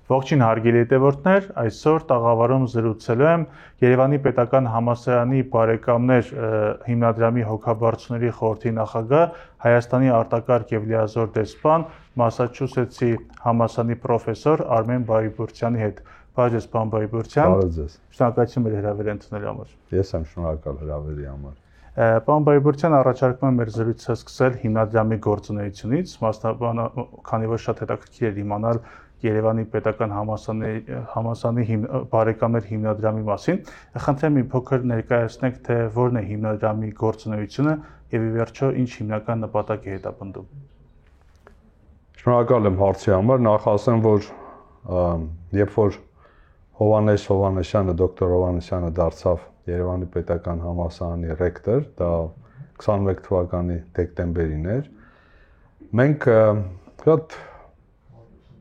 Ողջույն հարգելի հետևորդներ, այսօր տաղավարում զրուցելու եմ Երևանի Պետական Համալսարանի բարեկամներ հիմնադրամի հոգաբարձուների խորհրդի նախագահ, Հայաստանի արտակարգ եւ լիազոր դեսպան, Մասաչուսեթսի համալսարանի պրոֆեսոր Արմեն Բայբուրցյանի հետ։ Բարև պարոն Բայբուրցյան։ Բարև ձեզ։ Շնորհակալություն մեր հրավերը ընդունելու համար։ Ես եմ շնորհակալ հրավերի համար։ Պարոն Բայբուրցյան, առաջարկում եմ մեր զրույցը սկսել հիմնադրամի գործունեությունից, մասնաբան, քանի որ շատ հետաքրքիր է իմանալ Երևանի Պետական Համալսարանի բարեկամներ հիմնադրամի մասին։ Խնդրեմ մի փոքր ներկայացնեք, թե որն է հիմնադրամի գործունեությունը եւ ի վերջո ինչ հիմնական նպատակ է հետապնդում։ Շնորհակալ եմ հարցի համար։ Նախ ասեմ, որ երբ որ Հովհաննես Հովհաննեսյանը, դոկտոր Հովհաննեսյանը դարձավ Երևանի Պետական Համալսարանի ռեկտոր, դա 21 թվականի դեկտեմբերին էր, մենք շատ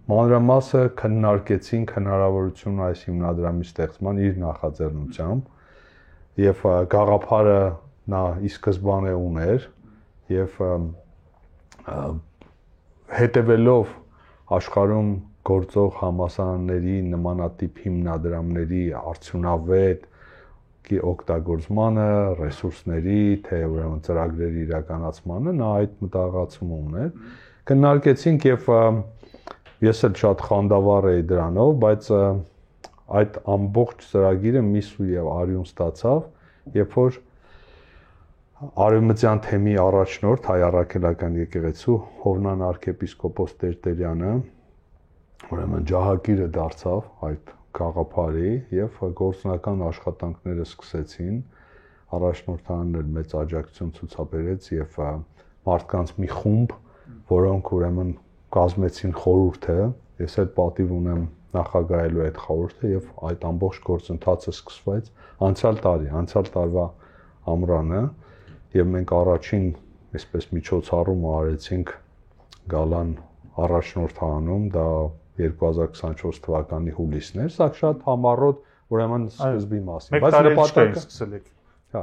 մանրամասը քննարկեցինք հնարավորությունը այս հիմնադրամի ստեղծման իր նախաձեռնությամբ եւ գաղափարը նա ի սկզբանե ուներ եւ հետեւելով աշխարհում գործող համալսարանների նմանատիպ հիմնադրամների արդյունավետ օգտագործմանը, ռեսուրսների, թե ուրեմն ծրագրերի իրականացմանը, նա այդ մտահղացումը ուներ։ Քննարկեցինք եւ ես էլ շատ խանդավառ էի դրանով, բայց այդ ամբողջ ծրագիրը միսու եւ արյուն ստացավ, երբ որ Արևմտյան թեմի առաջնորդ Հայ առաքելական եկեղեցու Հովնան arczepiskopos Տերտերյանը ուրեմն ջահակիրը դարձավ այդ գաղափարի եւ գործնական աշխատանքները սկսեցին, առաջնորդանն էլ մեծ աջակցություն ցուցաբերեց եւ մարդկանց մի խումբ, որոնք ուրեմն կազմեցին խորհուրդը, ես էլ պատիվ ունեմ նախագահելու այդ խորհուրդը եւ այդ ամբողջ գործընթացը սկսվեց անցյալ տարվա ամռանը եւ մենք առաջին այսպես միջոցառումը արեցինք Գալան առաջնորդանում, դա 2024 թվականի հուլիսն էր, սա շատ համառոտ ուրեմն սկզբի մասին, բայց նպատակը սկսել եք։ Հա,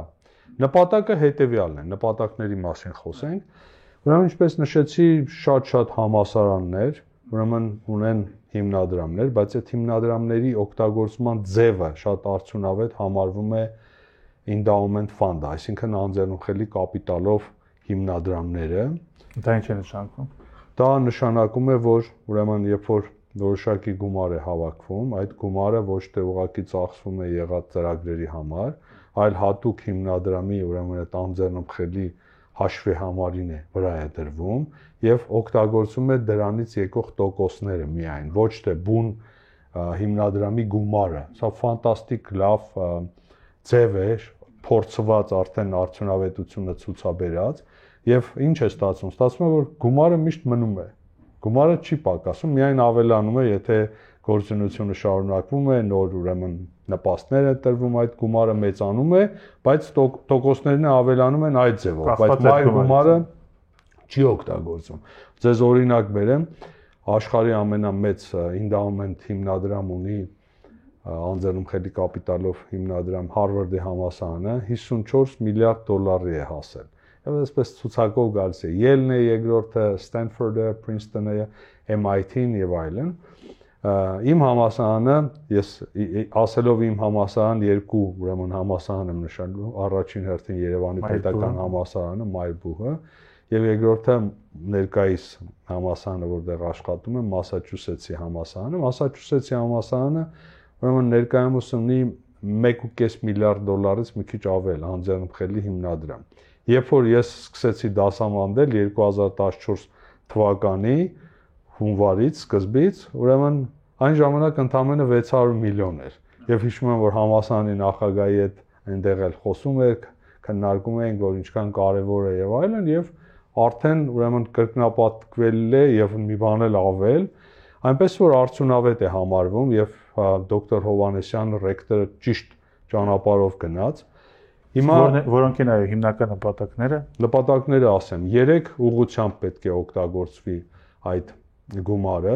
նպատակը հետեւյալն է, նպատակների մասին խոսենք։ Ուրեմն ինչպես նշեցի, շատ համալսարաններ, ուրեմն ունեն հիմնադրամներ, բայց այդ հիմնադրամների օգտագործման ձևը շատ արդյունավետ համարվում է endowment fund, այսինքն անձեռնունխելի կապիտալով հիմնադրամները։ Դա ինչ է նշանակում։ Դա նշանակում է, որ ուրեմն երբ որ որոշակի գումար է հավաքվում, այդ գումարը ոչ թե ուղղակի ծախսվում է եղած ծրագրերի համար, այլ հատուկ հիմնադրամի ուրեմն այդ անձեռնունխելի հաշվի համարին է վրա է դրվում եւ օգտագործում է դրանից եկող տոկոսները միայն, ոչ թե բուն հիմնադրամի գումարը։ Սա ֆանտաստիկ լավ ձև է, փորձված արդեն արդյունավետությունը ցուցաբերած եւ ինչ է ստացվում։ Ստացվում է, որ գումարը միշտ մնում է։ Գումարը չի պակասում, միայն ավելանում է, եթե գործունեությունը շարունակվում է, նոր ուրեմն նպաստներ է տրվում, այդ գումարը մեծանում է, բայց տոկոսներն ավելանում են այդ ձևով, բայց մայր գումարը չի օգտագործվում։ Ձեզ օրինակ բերեմ, աշխարհի ամենամեծ endowment հիմնադրամ ունի անձեռնունխելի կապիտալով հիմնադրամ Հարվարդի համալսարանը 54 միլիարդ դոլարի է հասել։ Եվ այսպես ցուցակով գալիս է Yale-ն է երկրորդը, Stanford-ը, Princeton-ը, MIT-ն եւ այլն։ Իմ համալսարանը, ես ասելով իմ համալսարան, երկու ուրեմն համալսարան եմ նշանակում, առաջին հերթին Երևանի Պետական Համալսարանը, Մայրբուհը, եւ երկրորդը ներկայիս համալսարանը, որտեղ աշխատում եմ, Մասաչուսեթսի համալսարանը։ Մասաչուսեթսի համալսարանը ուրեմն ներկայումս ունի 1.5 միլիարդ դոլարից մի քիչ ավել անձեռնունխելի հիմնադրամ։ Երբ որ ես սկսեցի դասավանդել 2014 թվականի հունվարից սկզբից, ուրեմն այն ժամանակ ընդամենը 600 միլիոն էր։ Եվ հիշում եմ, որ համալսարանի նախագահի հետ այնտեղ էլ խոսում ենք, քննարկում ենք, որ ինչքան կարևոր է եւ այլն, եւ արդեն ուրեմն կրկնապատկվել է եւ մի բան էլ ավել, այնպես որ արդյունավետ է համարվում եւ դոկտոր Հովհաննեսյանը ռեկտորը ճիշտ ճանապարհով գնաց։ Հիմա որոնք են այո հիմնական նպատակները։ Նպատակները ասեմ, 3 ուղղությամբ պետք է օգտագործվի այդ գումարը։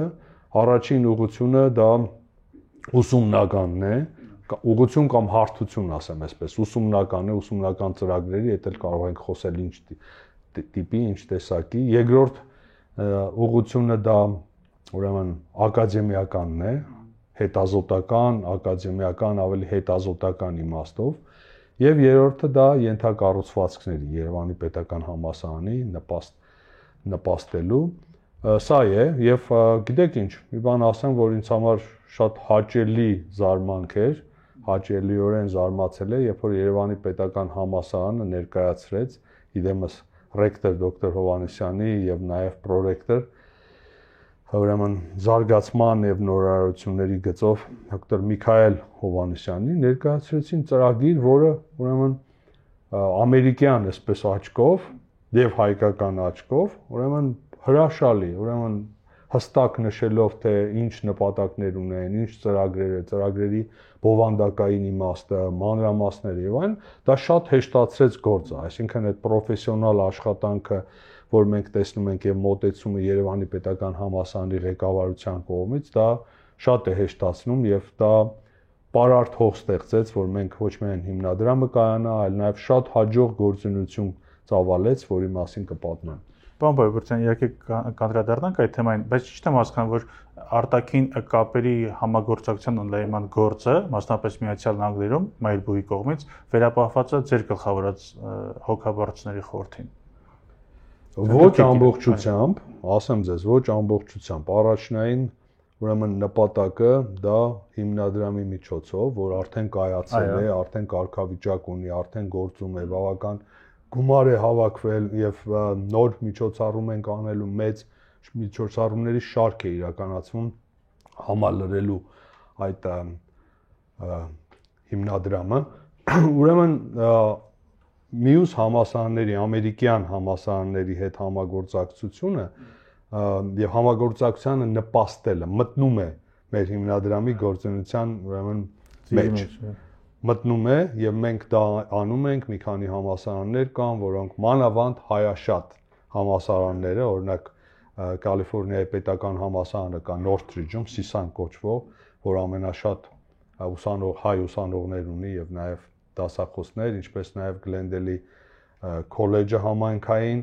Առաջին ուղղությունը դա ուսումնականն է, ուղղություն կամ հարթություն ասեմ այսպես, ուսումնական է, ուսումնական ծրագրերի, դա էլ կարող ենք խոսել ինչ տիպի, ինչ տեսակի։ Երկրորդ ուղղությունը դա ուրեմն ակադեմիականն է, հետազոտական, ակադեմիական, ավելի հետազոտական իմաստով, եւ երրորդը դա ենթակառուցվածքների Երևանի պետական համալսարանի նպաստելու սա է եւ գիտեք ինչ, մի բան ասեմ, որ ինձ համար շատ հաճելի զարմանք էր, հաճելիորեն զարմացել է, երբ որ Երևանի պետական համալսարանը ներկայացրեց իդեմս ռեկտոր դոկտոր Հովհաննիսյանի եւ նաեւ պրոռեկտոր ուրեմն զարգացման եւ նորարարությունների գծով դոկտոր Միքայել Հովհաննիսյանի ներկայացրեցին ծրագիր, որը ուրեմն ամերիկյան այսպես աչքով եւ հայկական աչքով ուրեմն հրաշալի, ուրեմն հստակ նշելով թե ինչ նպատակներ ունեն, ինչ ծրագրերի բովանդակային իմաստը, մանրամասները եւ այլն, դա շատ հեշտացրեց գործը, այսինքն այդ պրոֆեսիոնալ աշխատանքը, որ մենք տեսնում ենք եւ մոտեցումը Երևանի պետական համալսարանի ղեկավարության կողմից, դա շատ է հեշտացնում եւ դա պարարտ հող ստեղծեց, որ մենք ոչ միայն հիմնադրամը կայանա, այլ նաեւ շատ հաջող գործունեություն ծավալեց, որի մասին կպատմեմ։ Պարոն Բայբուրցյան, իհարկե կանդրադառնանք այդ թեմային, բայց ճիշտ եմ հասկանում, որ արտաքին կապերի համագործակցության ընդլայնման գործը, մասնապես Միացյալ Նահանգներում, Մայրբույի կողմից վերապահված է ձեր գլխավորած հոգաբարձների խորհրդին։ Ոչ ամբողջությամբ, ասեմ ձեզ, ոչ ամբողջությամբ, առաջնային ուրեմն նպատակը դա հիմնադրամի միջոցով, որ արդեն կայացել է, արդեն կարգավիճակ ունի, արդեն գործում է, բավական գումար է հավաքվել եւ նոր միջոցառում ենք անելու, մեծ միջոցառումների շարք է իրականացվում համալրելու այդ հիմնադրամը։ Ուրեմն մյուս համալսարանների, ամերիկյան համալսարանների հետ համագործակցությունը եւ համագործակցությանը նպաստելը մտնում է մեր հիմնադրամի գործունեության ուրեմն մեջ մտնում է եւ մենք դա անում ենք, մի քանի համալսարաններ կան, որոնք մանավանդ հայաշատ համալսարանները, օրինակ Կալիֆոռնիայի պետական համալսարանը կա Նորթրիջում, Սիսան կոչվող, որ ամենաշատ հայ ուսանողներ ունի եւ նաեւ դասախոսներ, ինչպես նաեւ Գլենդելի քոլեջը համայնքային,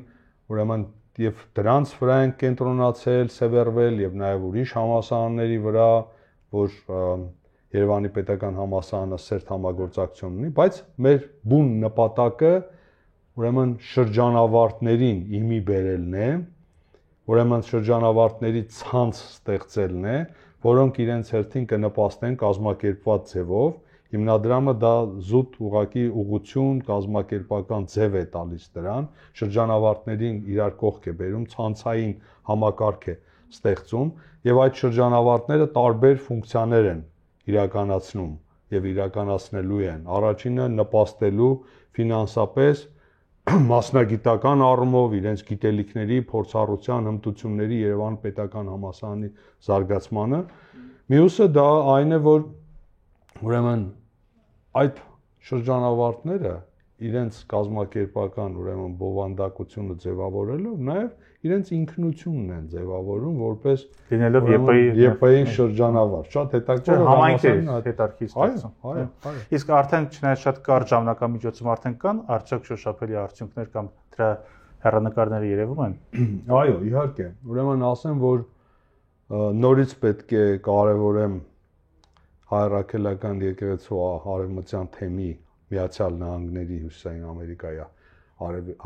ուրեմն եւ դրանց վրա են կենտրոնացել, սևեռվել եւ նաեւ ուրիշ համալսարանների վրա, որ Երևանի պետական համալսարանը սերտ համագործակցություն ունի, բայց մեր բուն նպատակը ուրեմն շրջանավարտներին իմի բերելն է, ուրեմն շրջանավարտների ցանց ստեղծելն է, որոնք իրենց հերթին կնպաստեն կազմակերպված ձևով, հիմնադրամը դա զուտ ուղակի ուղղություն, կազմակերպական ձև է տալիս դրան, շրջանավարտներին իրար կողք է բերում, ցանցային համակարգ է ստեղծում եւ այդ շրջանավարտները տարբեր ֆունկցիաներ են իրականացնում եւ իրականացնելու են։ Առաջինը նպաստելու ֆինանսապես մասնագիտական առումով իրենց գիտելիքների, փորձառության, հմտությունների Երևան պետական համալսարանի զարգացմանը։ Մյուսը դա այն է, որ ուրեմն այդ շրջանավարտները իրենց կազմակերպական ուրեմն բովանդակությունը ձևավորելով նաև իրենց ինքնությունն են ձևավորում որպես լինելով ԵՊ-ի շրջանավարտ։ Շատ հետաքրքիր հետարքի ստացվում։ Իսկ արդեն չնայած շատ կարճ ժամանակամիջոցում արդեն կան արդյոք շոշափելի արդյունքներ կամ դրա հեռանկարները երևում են։ Այո, իհարկե։ Ուրեմն ասեմ, որ նորից պետք է կարևորեմ հայրաքելական եկեղեցու արևմտյան թեմի Միացյալ Նահանգների Հյուսիսային Ամերիկայի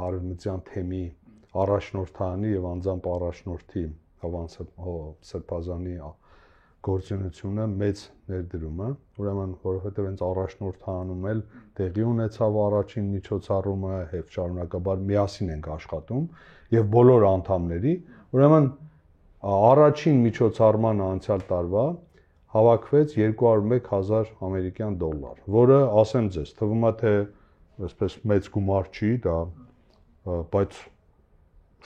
արևմտյան թեմի առաջնորդանի եւ անձամբ առաջնորդի Հովանես Սրբազանի գործունեությունը մեծ ներդրումը, ուրեմն որովհետեւ հենց առաջնորդանում էլ տեղի ունեցավ առաջին միջոցառումը, եւ շարունակաբար միասին ենք աշխատում եւ բոլոր անդամների, ուրեմն առաջին միջոցառման անցյալ տարվա հավաքվեց 201,000 ամերիկյան դոլար, որը ասեմ ձեզ, թվում է թե այսպես մեծ գումար չի դա, բայց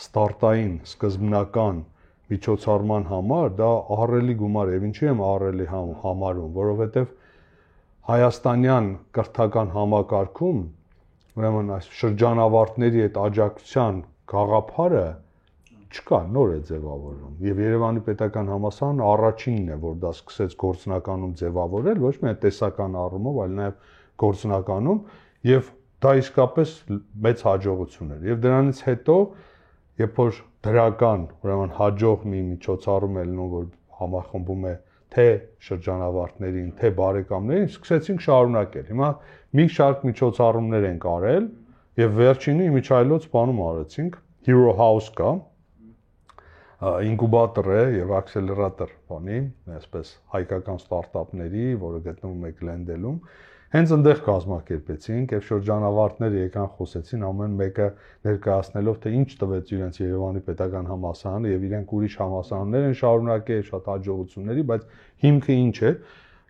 ստարտային սկզբնական միջոցառման համար դա ահռելի գումար է, եւ ինչի եմ ահռելի համարում, որովհետեւ հայաստանյան կրթական համակարգում ուրեմն այս շրջանավարտների այդ աջակցության գաղափարը չկա, նոր է ձևավորվում եւ Երևանի պետական համալսարանը առաջինն է, որ դա սկսեց գործնականում ձևավորել, ոչ միայն տեսական առումով, այլ նաեւ գործնականում եւ դա իսկապես մեծ հաջողություն էր։ Եվ դրանից հետո, երբ որ դրական, ուրեմն հաջող մի միջոցառում է լինում, որ համախմբում է թե շրջանավարտներին, թե բարեկամներին, սկսեցինք շարունակել։ Հիմա մի շարք միջոցառումներ ենք արել եւ վերջինի իմիջայլոց բանում արեցինք, Hero House կա, ինկուբատոր է եւ ակսելերատոր, բանի, այսպես հայկական ստարտափների, որը գտնվում է Գլենդելում, հենց այնտեղ կազմակերպեցինք եւ շրջանավարտները եկան խոսեցին ամեն մեկը ներկայացնելով թե ինչ տվեց իրենց Երևանի պետական համալսարանը եւ իրենք ուրիշ համալսարաններ են շարունակել շատ հաջողությունների, բայց հիմքը ինչ է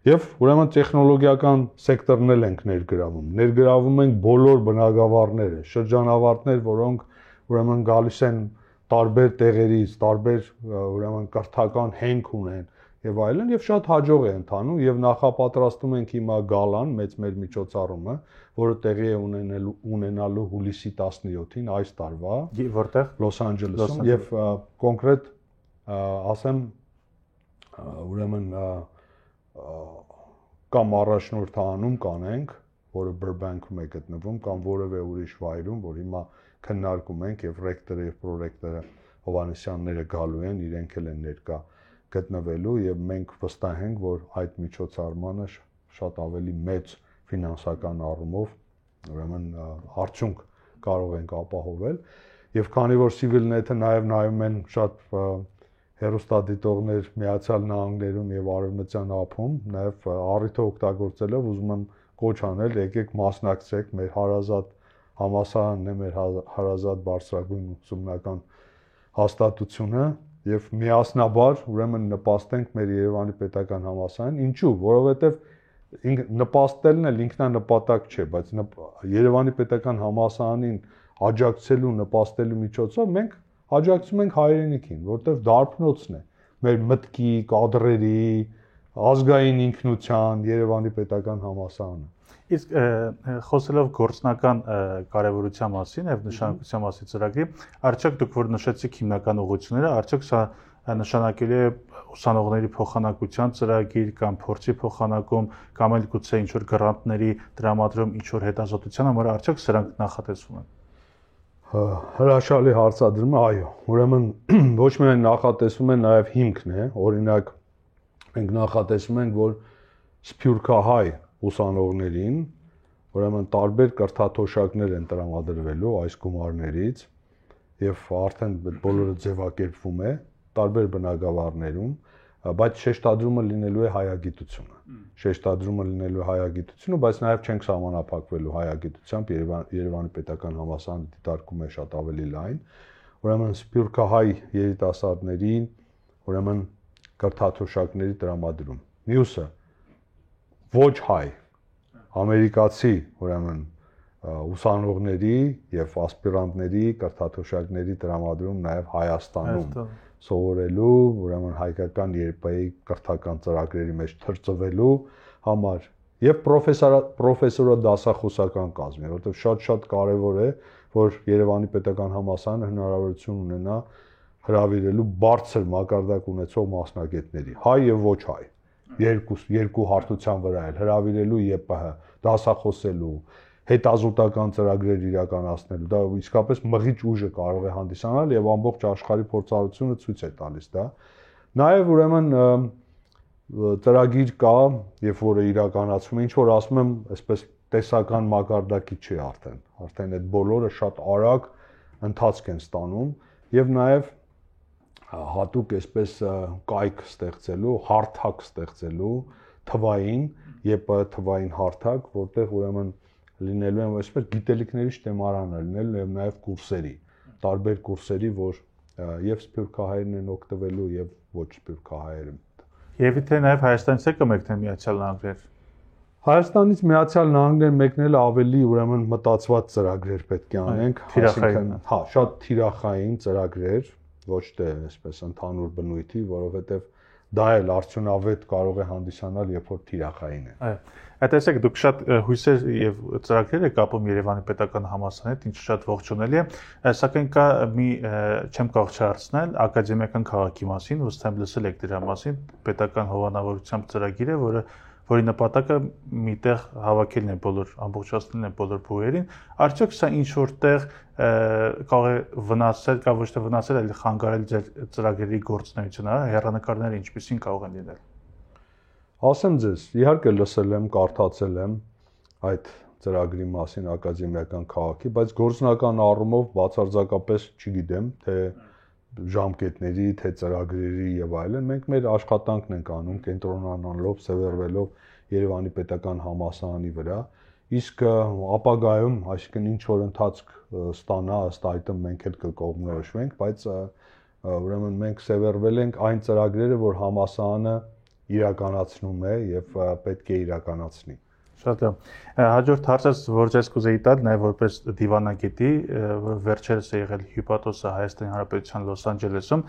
եւ ուրեմն տեխնոլոգիական սեկտորն էլ ենք ներգրավում ենք բոլոր բնակավարները, շրջանավարտներ, որոնք ուրեմն գալիս են տարբեր տեղերից, տարբեր ուրեմն կրթական հենք ունեն եւ այլն եւ շատ հաջող է ընթանում եւ նախապատրաստում ենք հիմա գալան մեծ մեր միջոցառումը, որը տեղի է ունենալու հուլիսի 17-ին այս տարվա, որտեղ Լոս Անջելեսում եւ կոնկրետ ասեմ ուրեմն կամ առաջնորդանում կանենք, որը Burbank-ում է գտնվում կամ որևէ ուրիշ վայրում, որ հիմա քննարկում ենք եւ ռեկտորը եւ պրոռեկտորը Հովհաննիսյանները գալու են, իրենք էլ են ներկա գտնվելու եւ մենք վստահ ենք, որ այդ միջոցառմանը շատ ավելի մեծ ֆինանսական առումով ուրեմն արդյունք կարող ենք ապահովել եւ քանի որ CivilNet-ը նաեւ նայում են շատ հեռուստադիտողներ Միացյալ Նահանգներում եւ Արևմտյան ափում, նաեւ առիթը օգտագործելով ուզում եմ կոչ անել, եկեք մասնակցեք մեր հարազատ համալսարանն է, մեր հարազատ բարձրագույն ուսումնական հաստատությունը եւ միասնաբար ուրեմն նպաստենք մեր Երևանի պետական համալսարանին, ինչու, որովհետեւ նպաստելն էլ ինքնանպատակ չէ, բայց Երևանի պետական համալսարանին աջակցելու, նպաստելու միջոցով մենք աջակցում ենք հայրենիքին, որտեվ դարբնոցն է մեր մտքի, կադրերի, ազգային ինքնության Երևանի պետական համալսարանը։ Իսկ խոսելով գործնական կարևորության մասին եւ նշանակության մասին ծրագրի, արդյոք դուք որ նշեցիք հիմնական ուղղությունները, արդյոք սա նշանակելի է ուսանողների փոխանակության ծրագիր կամ փորձի փոխանակում կամ էլ գուցե ինչ որ գրանտների տրամադրում ինչ որ հետազոտության համար, արդյոք սրանք նախատեսվում են։ Հրաշալի հարցադրում է, այո։ Ուրեմն ոչ միայն նախատեսվում է, նաեւ հիմքն է, օրինակ մենք նախատեսում ենք, որ սփյուռքահայ ուսանողներին, ուրեմն տարբեր կրթաթոշակներ են տրամադրվելու այս գումարներից եւ արդեն բոլորը ձևակերպվում է տարբեր բնակավարներում, բայց շեշտադրումը լինելու է հայագիտությունը։ Շեշտադրումը լինելու է հայագիտությունը, բայց նաեւ չենք սահմանափակվելու հայագիտությամբ, Երևանի պետական համալսարանը դիտարկում է շատ ավելի լայն, ուրեմն սփյուռքահայ երիտասարդների, ուրեմն կրթաթոշակների տրամադրում։ Մյուսը ոչ հայ ամերիկացի ուրեմն ուսանողների եւ ասպիրանտների կրթաթոշակների տրամադրում նաեւ Հայաստանում սովորելու, ուրեմն հայկական երբայի կրթական ծրագրերի մեջ թրծվելու համար եւ պրոֆեսորը դասախոսական կազմի, որովհետեւ շատ կարեւոր է, որ Երևանի պետական համալսարանը հնարավորություն ունենա հրավիրելու բարձր մակարդակ ունեցող մասնագետների, հայ եւ ոչ հայ, երկու հարթության վրա էլ հրավիրելու ԵՊՀ, դասախոսելու, հետազոտական ծրագրեր իրականացնելու, դա իսկապես մղիչ ուժը կարող է հանդիսանալ եւ ամբողջ աշխարհի փորձառությունը ցույց է տալիս դա։ Նաեւ ուրեմն ծրագիր կա, երբ որը իրականացվում է, ինչ որ ասում եմ, այսպես տեսական մակարդակի չի արդեն այդ բոլորը շատ արագ ընթացք են ստանում եւ նաեւ հատուկ այսպես կայք ստեղծելու, հարթակ ստեղծելու թվային, ԵՊ թվային հարթակ, որտեղ ուրեմն լինելու են այսպես գիտելիքների շտեմարանը լինելու եւ նաեւ կուրսերի, տարբեր կուրսերի, որ եւ սփյուռքահայերն են օգտվելու եւ ոչ սփյուռքահայերը։ Եվ թե նաեւ Հայաստանից է կմեկնեն Միացյալ Նահանգներ։ Հայաստանից Միացյալ Նահանգներ մեկնելը ավելի ուրեմն մտածված ծրագրեր պետք է անենք, այսինքն, հա, շատ թիրախային ծրագրեր, ոչ թե այսպես ընդհանուր բնույթի, որովհետեւ դա էլ արդյունավետ կարող է հանդիսանալ, երբ որ թիրախային է։ Այո։ Տեսեք, դուք շատ հույսեր եւ ծրագրեր եք ապում Երևանի պետական համալսարանի հետ, ինչը շատ ողջունելի է, սակայն կա մի չեմ կարող չհարցնել ակադեմիական քաղաքի մասին, ըստ լսել եք դրա մասին, պետական հովանավորությամբ ծրագիր է, որի նպատակը միտեղ հավաքելն է բոլոր, ամբողջացնելն է բոլոր բուհերին, արդյոք սա ինչ որտեղ կարող է վնասել, կամ ոչ թե վնասել, այլ խանգարել ձեր ծրագրերի գործունեությունը, հեռանկարները ինչպիսին կարող են լինել։ Ասեմ ձեզ, իհարկե լսել եմ, կարդացել եմ այդ ծրագրի մասին ակադեմիական քաղաքի, բայց գործնական առումով բացարձակապես չգիտեմ, թե ժամկետների, թե ծրագրերի եւ այլն, մենք մեր աշխատանքն ենք անում կենտրոնանալով, սևեռվելով Երևանի պետական համալսարանի վրա, իսկ ապագայում, այսինքն ինչ որ ընթացք ստանա, ըստ այդմ մենք էլ կկողմնորոշվենք, բայց ուրեմն մենք սևեռվել ենք այն ծրագրերը, որ համալսարանը իրականացնում է եւ պետք է իրականացնի։ Շատ լավ։ Հաջորդ հարցը, որ ես կուզեի տալ, նաև որպես դիվանագետի, որ վերջերս է եղել հյուպատոսը Հայաստանի Հանրապետության Լոս Անջելեսում,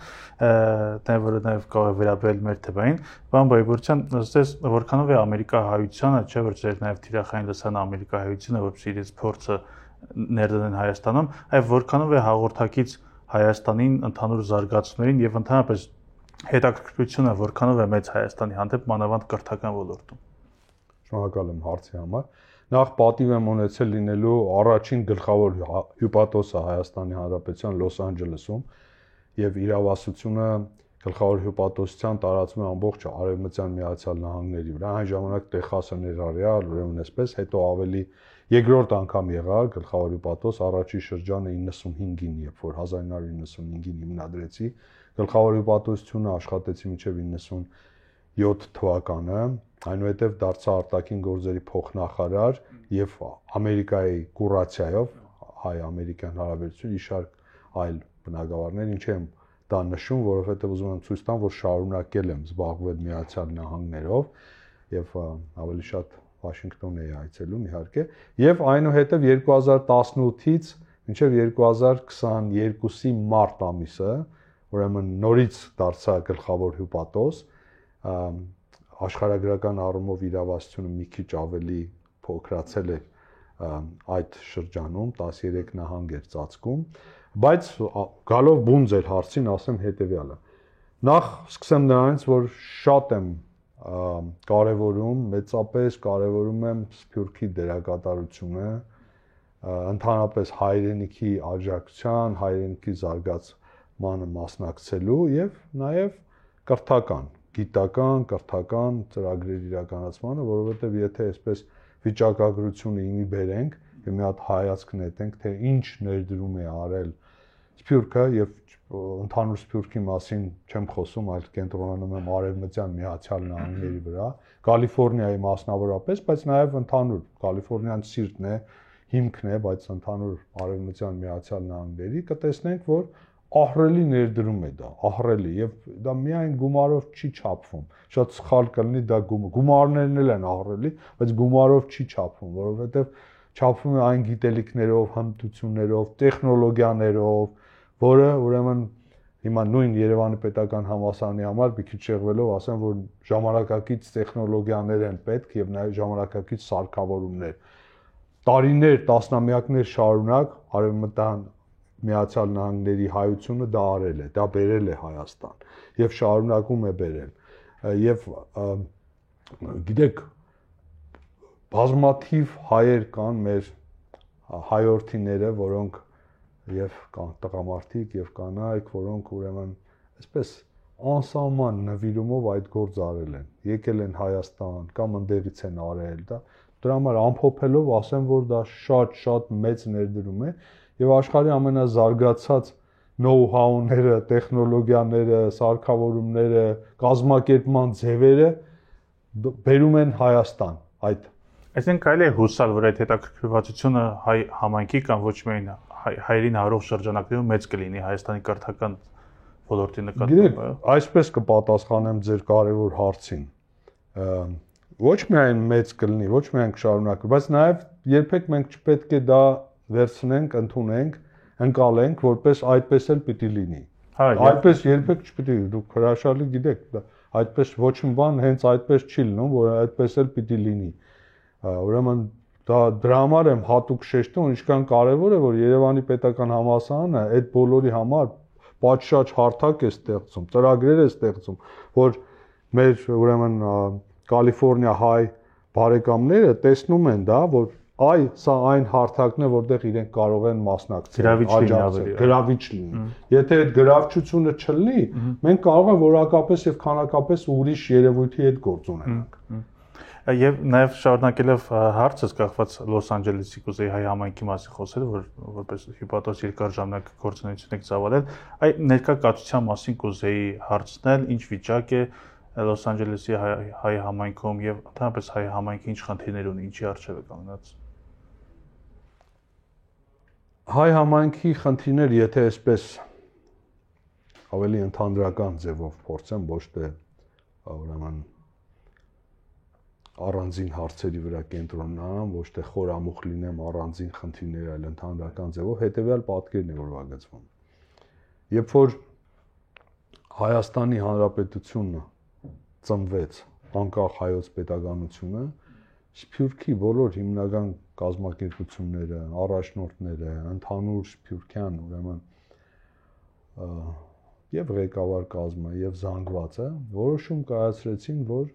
որը նաև կարող է վերաբերել մեր թեմային։ Պարոն Բայբուրցյան, ըստ որքանով է ամերիկահայությանը, չէ՞ որ ձեր նաև թիրախային լսան ամերիկահայությունը, որպեսզի իրենց փորձը ներդնեն Հայաստանում, այլ որքանով է հաղորդակից Հայաստանին ընդհանուր զարգացումներին եւ ընդհանրապես հետաքրքրությունը որքանով է մեծ Հայաստանի հանդեպ մանավանդ կրթական ոլորտում։ Շնորհակալ եմ հարցի համար։ Նախ պատիվ եմ ունեցել լինելու առաջին գլխավոր հյուպատոսը Հայաստանի Հանրապետության Լոս Անջելեսում եւ իրավասությունը գլխավոր հյուպատոսության տարածում է ամբողջ Արևմտյան Միացյալ Նահանգների վրա։ Այն ժամանակ Տեխասը ներառյալ, ուրեմն այսպես, հետո ավելի երկրորդ անգամ եղա գլխավոր հյուպատոս, առաջի շրջանը 95-ին, երբ որ 1995-ին հիմնադրեցի գլխավոր հյուպատոսությունը, աշխատեցի մինչև 97 թվականը, այնուհետև դարձա արտաքին գործերի փոխնախարար եւ Ամերիկայի կուրացիայով հայ-ամերիկյան հարաբերություն իշարք այլ բնագավառներ, ինչ եմ դա նշում, որովհետեւ ուզում եմ ցույց տամ, որ շարունակել եմ զբաղվել Միացյալ Նահանգներով եւ ավելի շատ Վաշինգտոն էի այցելում իհարկե, եւ այնուհետև 2018-ից մինչև 2022-ի մարտ ամիսը, ուրեմն նորից դարձա գլխավոր հյուպատոս, աշխարհագրական առումով իրավասությունը մի քիչ ավելի փոքրացել է այդ շրջանում, 13 նահանգ էր ծածկում, բայց գալով բուն ձեր հարցին ասեմ հետեւյալը։ Նախ սկսեմ նրանից, որ շատ եմ կարևորում, մեծապես կարևորում եմ Սփյուռքի դերակատարությունը, ընդհանրապես հայրենիքի աջակցության, հայրենիքի զարգացմանը մասնակցելու եւ նաեւ կրթական, գիտական, կրթական ծրագրերի իրականացմանը, որովհետեւ եթե այսպես վիճակագրությունը իմի բերենք եւ մի հատ հայացք նետենք, թե ինչ ներդրում է արել Սփյուռքը եւ ընդհանուր Սփյուռքի մասին չեմ խոսում, այլ կենտրոնանում եմ Արևմտյան Միացյալ Նահանգների վրա, Կալիֆոռնիայի մասնավորապես, բայց նաեւ ընդհանուր Կալիֆոռնիան սիրտն է, հիմքն է, բայց ընդհանուր Արևմտյան Միացյալ Նահանգների կտեսնենք, որ ահռելի ներդրում է դա, ահռելի, եւ դա միայն գումարով չի չափվում։ Շատ սխալ կլինի դա գումարներն էլ են ահռելի, բայց գումարով չի չափվում, որովհետեւ չափվում է այն գիտելիքներով, հմտություններով, տեխնոլոգիաներով, որը ուրեմն հիմա նույն Երևանի պետական համալսարանի համար մի քիչ շեղվելով ասեմ, որ ժամանակակից տեխնոլոգիաներ են պետք եւ նաեւ ժամանակակից սարքավորումներ։ Տարիներ, տասնամյակներ շարունակ Արևմտյան Միացյալ Նահանգների հայությունը դա արել է, դա բերել է Հայաստան եւ շարունակում է բերել։ Եվ գիտեք, բազմաթիվ հայեր կան մեր հայորդիները, որոնք եւ կան տղամարդիկ եւ կանայք, որոնք ուրեմն այսպես անսահման նվիրումով այդ գործ արել են, եկել են Հայաստան կամ ընդդեղից են արել դա, դրա համար ամփոփելով ասեմ, որ դա շատ մեծ ներդրում է եւ աշխարհի ամենազարգացած know-how-ները, տեխնոլոգիաները, սարքավորումները, կազմակերպման ձևերը բերում են Հայաստան այդ։ Այսինքն կարելի է հուսալ, որ այդ հետաքրքրվածությունը հայ համայնքի կամ ոչ միայն հայերին հարող շրջանակներում մեծ կլինի Հայաստանի կրթական ոլորտի նկատմամբ։ Այսպես կպատասխանեմ ձեր կարևոր հարցին։ Ոչ միայն մեծ կլինի, ոչ միայն կշարունակվի, բայց նաև երբեք մենք չպետք է դա վերցնենք, ընդունենք, ընկալենք, որպես այդպես էլ պիտի լինի։ Այդպես երբեք չպիտի, դուք հրաշալի գիտեք, այդպես ոչ մի բան հենց այդպես չի լինում, որ այդպես էլ պիտի լինի։ Ուրեմն դա դրա համար եմ հատուկ շեշտում, ինչքան կարևոր է, որ Երևանի պետական համալսարանը այդ բոլորի համար պատշաճ հարթակ է ստեղծում, ծրագրեր է ստեղծում, որ մեր ուրեմն Կալիֆոռնիա հայ բարեկամները տեսնում են դա, որ սա այն հարթակն է, որտեղ իրենք կարող են մասնակցել, գրավիչ լինի։ Եթե այդ գրավչությունը չլինի, մենք կարող ենք որակապես եւ քանակապես ուրիշ երևույթի հետ գործ ունենանք։ Եվ նաև շարունակելով հարցս կախված Լոս Անջելեսի կուզեի հայ համայնքի մասին խոսել, որպես հիպոթեզ երկար ժամանակ գործունեություն եք ծավալել, այդ ներկա կացության մասին կուզեի հարցնել, ինչ վիճակ է Լոս Անջելեսի հայ համայնքում եւ ընդհանրապես հայ համայնքը ինչ խնդիրներ ունի, ինչի առջեւ է կանգնած։ Հայ համայնքի խնդիրներ, եթե այսպես ավելի ընդհանրական ձևով փորձեմ, ոչ թե ուրեմն առանձին հարցերի վրա կենտրոնանամ, ոչ թե խորամուխ լինեմ առանձին խնդիրներ, այլ ընդհանրական ձևով հետեւյալ պատկերն է ուրվագծվում։ Երբ որ Հայաստանի Հանրապետությունը ծնվեց, անկախ հայոց պետականությունը, Սփյուռքի բոլոր հիմնական կազմակերպությունները, առաջնորդները, ընդհանուր սփյուռքյան, ուրեմն եւ ղեկավար կազմը եւ զանգվածը որոշում կայացրեցին, որ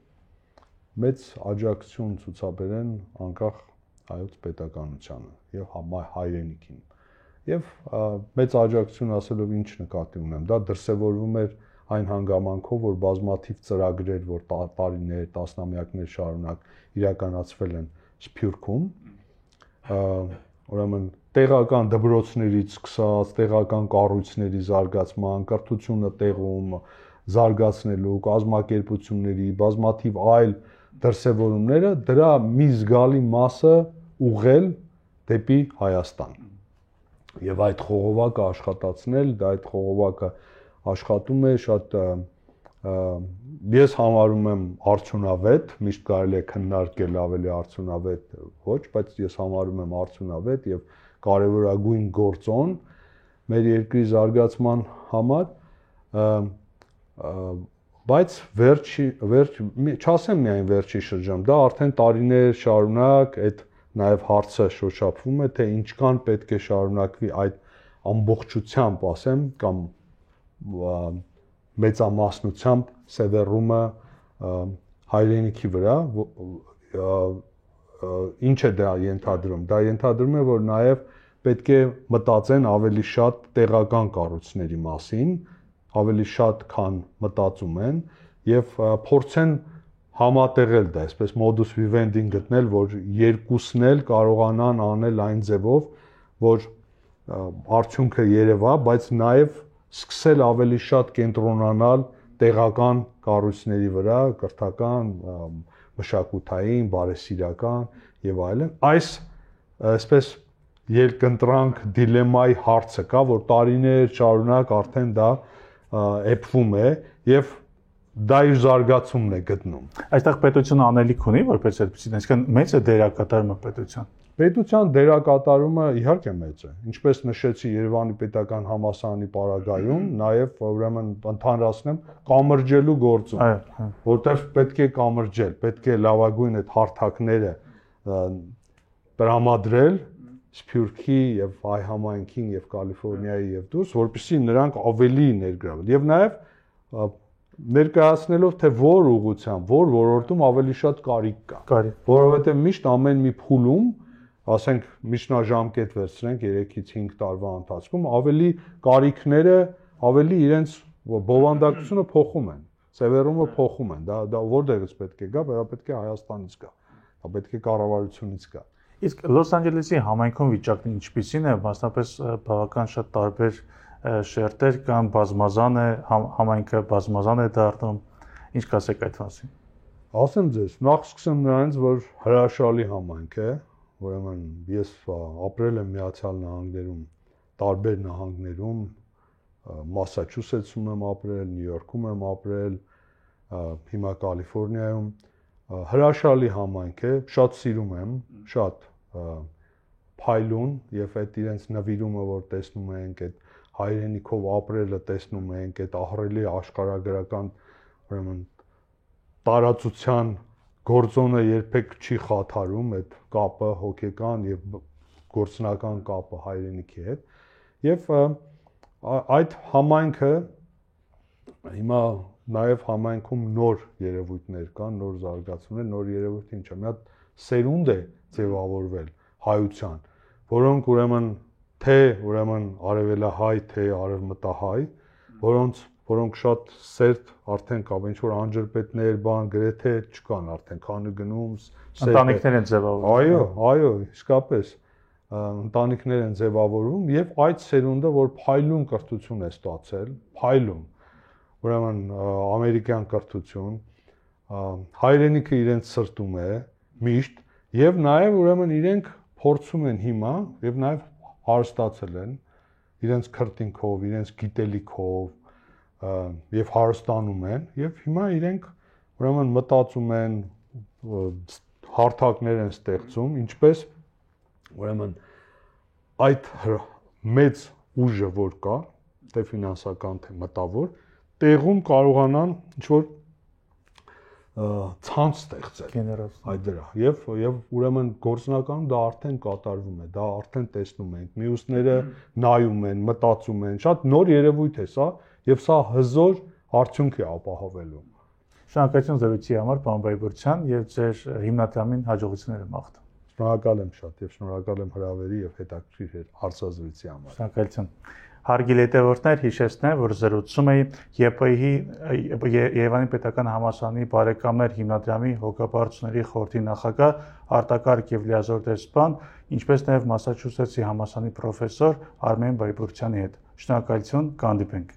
մեծ աջակցություն ցուցաբերեն անկախ հայոց պետականությանը եւ հայրենիքին։ Եվ մեծ աջակցություն ասելով ինչ նկատի ունեմ, դա դրսևորվում էր այն հանգամանքով, որ բազմաթիվ ծրագրեր, որ տարիներ, տասնամյակներ շարունակ իրականացվել են Սփյուռքում, ուրեմն տեղական դպրոցներից սկսած, տեղական կառույցների զարգացման, կրթությունը տեղում զարգացնելու, կազմակերպությունների, բազմաթիվ այլ դրսևորումները դրա մի զգալի մասը ուղղել դեպի Հայաստան։ Եվ այդ խողովակը աշխատացնել, այդ խողովակը աշխատում է շատ ես համարում եմ արդյունավետ, միշտ կարելի է քննարկել ավելի արդյունավետ ոչ, բայց ես համարում եմ արդյունավետ եւ կարեւորագույն գործոն մեր երկրի զարգացման համար, բայց չասեմ միայն վերջի շրջան, դա արդեն տարիներ շարունակ այդ նաև հարցը շոշափվում է, թե ինչքան պետք է շարունակվի այդ ամբողջությամբ, ասեմ, կամ մեծամասնությամբ սևեռումը հայրենիքի վրա, ինչ է դա ենթադրում։ Դա ենթադրում է, որ նաև պետք է մտածեն ավելի շատ տեղական կառույցների մասին, ավելի շատ քան մտածում են եւ փորձեն համատեղել դա, այսպես modus vivendi գտնել, որ երկուսն էլ կարողանան անել այն ձևով, որ արդյունքը երևա, բայց նաեւ սկսել ավելի շատ կենտրոնանալ տեղական կառույցների վրա, կրթական, մշակութային, բարեսիրական եւ այլն։ Այս այսպես երկընտրանք դիլեմայի հարցը կա, որ տարիներ շարունակ արդեն դա էփվում է եւ դա իր զարգացումն է գտնում։ Այստեղ պետությունը անելիք ունի, որպես այդպեսին, այսինքն մեծ է դերակատարումը պետության։ Պետության դերակատարումը իհարկե մեծ է։ Ինչպես նշեցի Երևանի պետական համալսարանի պարագայում, նաև ուրեմն ընդհանրացնեմ կամրջելու գործում, որտեղ պետք է կամրջել, պետք է լավագույն այդ հարթակները տրամադրել Սփյուռքի եւ հայ համայնքին եւ Կալիֆոռնիայի եւ դուրս, որպեսզի նրանք ավելի ներգրավվեն։ Եվ նաև ներկայացնելով թե որ ուղղությամբ, որ ոլորտում ավելի շատ կարիք կա։ Որովհետեւ միշտ ամեն մի փուլում, ասենք միջնաժամկետ վերցրենք 3-ից 5 տարվա ընթացքում, ավելի կարիքները, ավելի իրենց բովանդակությունը փոխում են, սևեռումը փոխում են։ Դա որտեղից պետք է գա, դա պետք է Հայաստանից գա։ Դա պետք է կառավարությունից գա։ Իսկ Լոս Անջելեսի համայնքում վիճակն ինչպիսին է, մասնապես բավական շատ տարբեր շերտեր կան, բազմազան է, համայնքը բազմազան է դառնում, ինչ կասեք այդ մասին։ Ասեմ ձեզ, նախ սկսեմ նրանից, որ հրաշալի համայնք է, ուրեմն ես ապրել եմ Միացյալ Նահանգներում, տարբեր նահանգներում, Մասաչուսեթսում եմ ապրել, Նյու Յորքում եմ ապրել, հիմա Կալիֆոռնիայում, հրաշալի համայնք է, շատ սիրում եմ, շատ փայլուն եւ այդ իրենց նվիրումը, որ տեսնում ենք, այդ հայրենիքով ապրելը տեսնում ենք, այդ ահռելի աշխարհագրական ուրեմն տարածության գործոնը երբեք չի խաթարում, այդ կապը հոգեկան եւ գործնական կապը հայրենիքի հետ եւ այդ համայնքը հիմա նաեւ համայնքում նոր երևույթներ կան, նոր զարգացումներ, նոր երևույթը ինչ է, մի հատ սերունդ է ձևավորվել, հայության, որոնք ուրեմն թե ուրեմն արևելահայ, թե արևմտահայ, որոնք շատ սերտ արդեն կա, ինչ որ անջրպետներ, բան գրեթե չկան արդեն, քանի գնում ընտանիքներ են ձևավորվում։ Այո, իսկապես ընտանիքներ են ձևավորվում եւ այդ սերունդը, որ փայլուն կրթություն է ստացել, փայլուն, ուրեմն ամերիկյան կրթություն, հայրենիքը իրենց սրտում է միշտ եւ նաեւ ուրեմն իրենք փորձում են հիմա եւ նաեւ հարստացել են իրենց քրտինքով, իրենց գիտելիքով եւ հարստանում են եւ հիմա իրենք ուրեմն մտածում են հարթակներ են ստեղծում, ինչպես ուրեմն այդ մեծ ուժը որ կա, թե ֆինանսական, թե մտավոր, տեղում կարողանան ինչ-որ ցանց ստեղծել այդ դրա եւ ուրեմն գործնականում դա արդեն կատարվում է, դա արդեն տեսնում ենք, մյուսները նայում են, մտածում են, շատ նոր երևույթ է սա եւ սա հզոր արդյունք է ապահովելու։ Շնորհակալություն զրույցի համար, պարոն Բայբուրդյան, եւ ձեր հիմնադրամին հաջողություններ եմ մաղթում։ Շնորհակալ եմ շատ եւ շնորհակալ եմ հրավերի եւ հետաքրքիր հարցազրույցի համար։ Շնորհակալություն։ Հարգելի հետևորդներ, հիշեցնեմ, որ զրուցում էի ԵՊՀ-ի Երևանի պետական համալսարանի բարեկամներ հիմնադրամի հոգաբարձությունների խորհրդի նախագահ արտակարգ եւ լիազոր դեսպան, ինչպես նաեւ Մասաչուսեթսի համալսարանի պրոֆեսոր Արմեն Բայբուրդյանի հետ։ Շնորհակալություն, կհանդիպենք։